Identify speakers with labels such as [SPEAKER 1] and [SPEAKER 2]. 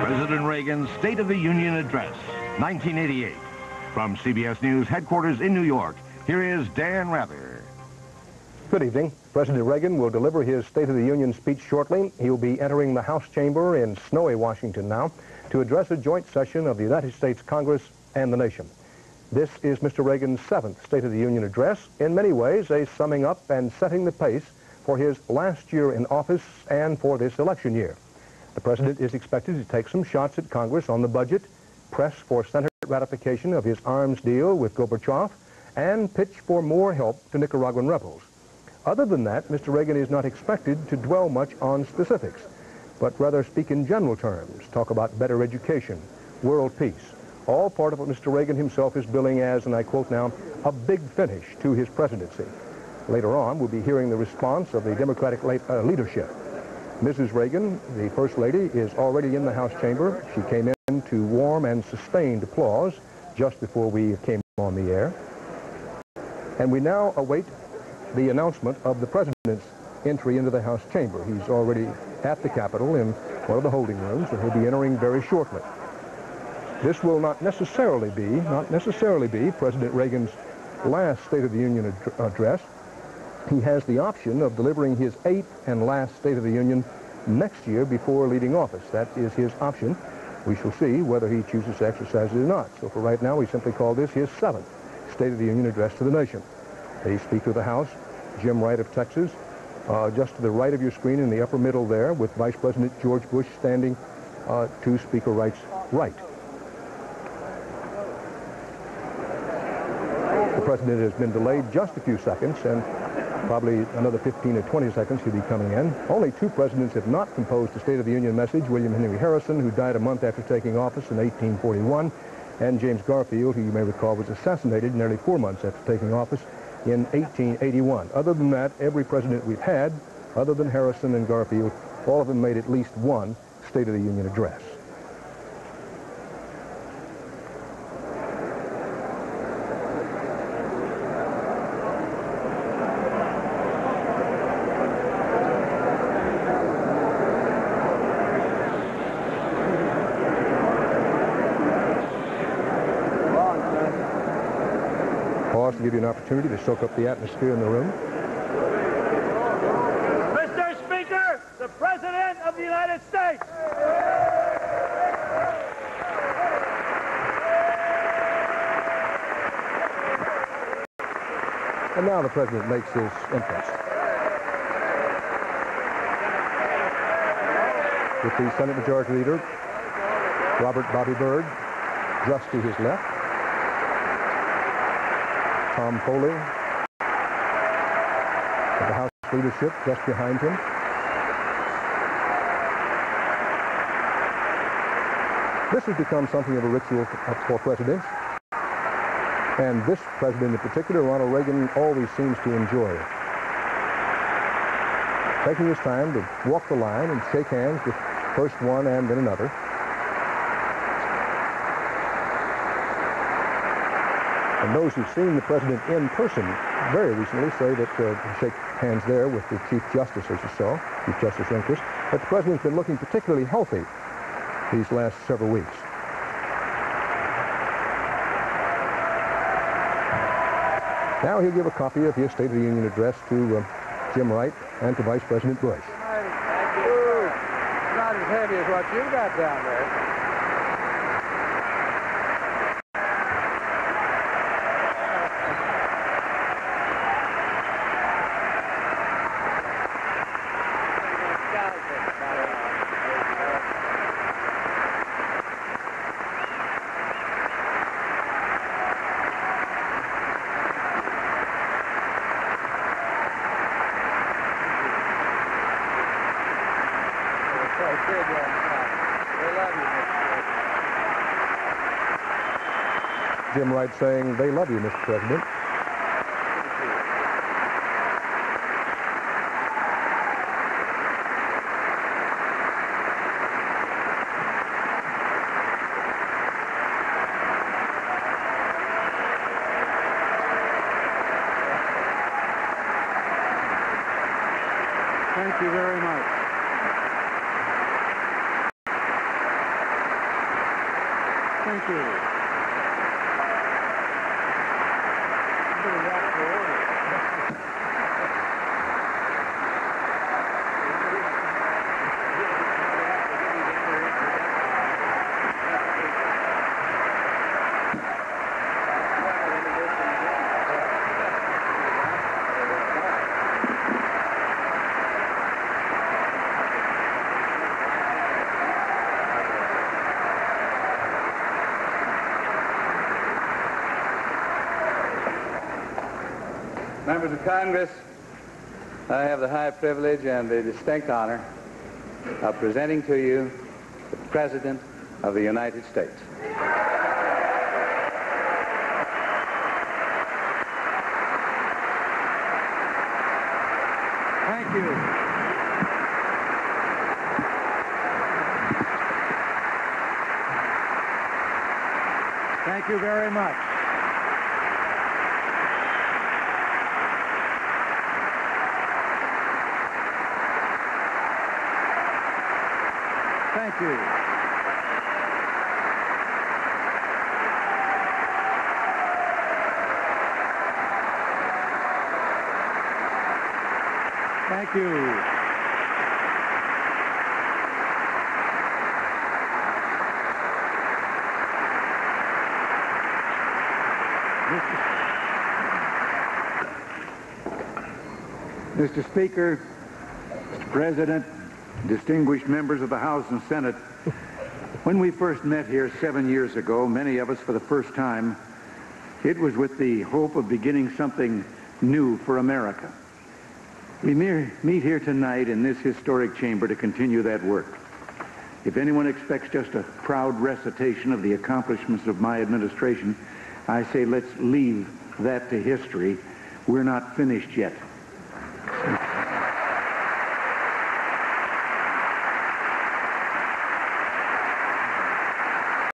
[SPEAKER 1] President Reagan's State of the Union Address, 1988. From CBS News headquarters in New York, here is Dan Rather.
[SPEAKER 2] Good evening. President Reagan will deliver his State of the Union speech shortly. He'll be entering the House chamber in snowy Washington now to address a joint session of the United States Congress and the nation. This is Mr. Reagan's 7th State of the Union address, in many ways a summing up and setting the pace for his last year in office and for this election year. The President is expected to take some shots at Congress on the budget, press for Senate ratification of his arms deal with Gorbachev, and pitch for more help to Nicaraguan rebels. Other than that, Mr. Reagan is not expected to dwell much on specifics, but rather speak in general terms, talk about better education, world peace, all part of what Mr. Reagan himself is billing as, and I quote now, a big finish to his presidency. Later on, we'll be hearing the response of the Democratic leadership. Mrs. Reagan, the First Lady, is already in the House chamber. She came in to warm and sustained applause just before we came on the air. And we now await the announcement of the President's entry into the House chamber. He's already at the Capitol in one of the holding rooms, and he'll be entering very shortly. This will not necessarily be President Reagan's last State of the Union address. He has the option of delivering his 8th and last State of the Union next year before leaving office. That is his option. We shall see whether he chooses to exercise it or not. So for right now, we simply call this his 7th State of the Union address to the nation. The Speaker of the House, Jim Wright of Texas, just to the right of your screen in the upper middle there, with Vice President George Bush standing to Speaker Wright's right. The President has been delayed just a few seconds, and probably another 15 or 20 seconds he'll be coming in. Only 2 presidents have not composed a State of the Union message: William Henry Harrison, who died a month after taking office in 1841, and James Garfield, who you may recall was assassinated nearly 4 months after taking office in 1881. Other than that, every president we've had, other than Harrison and Garfield, all of them made at least one State of the Union address. To give you an opportunity to soak up the atmosphere in the room.
[SPEAKER 3] Mr. Speaker, the President of the United States.
[SPEAKER 2] And now the President makes his entrance. With the Senate Majority Leader, Robert Bobby Byrd, just to his left. Tom Foley, of the House leadership, just behind him. This has become something of a ritual for presidents, and this president in particular, Ronald Reagan, always seems to enjoy it. Taking his time to walk the line and shake hands with first one and then another. And those who've seen the President in person very recently say that shake hands there with the Chief Justice, as you saw, Chief Justice Rehnquist, that the President's been looking particularly healthy these last several weeks. Now he'll give a copy of his State of the Union address to Jim Wright and to Vice President Bush.
[SPEAKER 3] Thank you. It's not as heavy as what you got down there.
[SPEAKER 2] Jim Wright saying, "They love you, Mr. President."
[SPEAKER 3] Thank you very much. Thank you. Members of Congress, I have the high privilege and the distinct honor of presenting to you the President of the United States. Thank you. Thank you very much. Thank you. Thank you. Mr. Speaker, Mr. President, distinguished members of the House and Senate, when we first met here 7 years ago, many of us for the first time, it was with the hope of beginning something new for America. We meet here tonight in this historic chamber to continue that work. If anyone expects just a proud recitation of the accomplishments of my administration, I say let's leave that to history. We're not finished yet.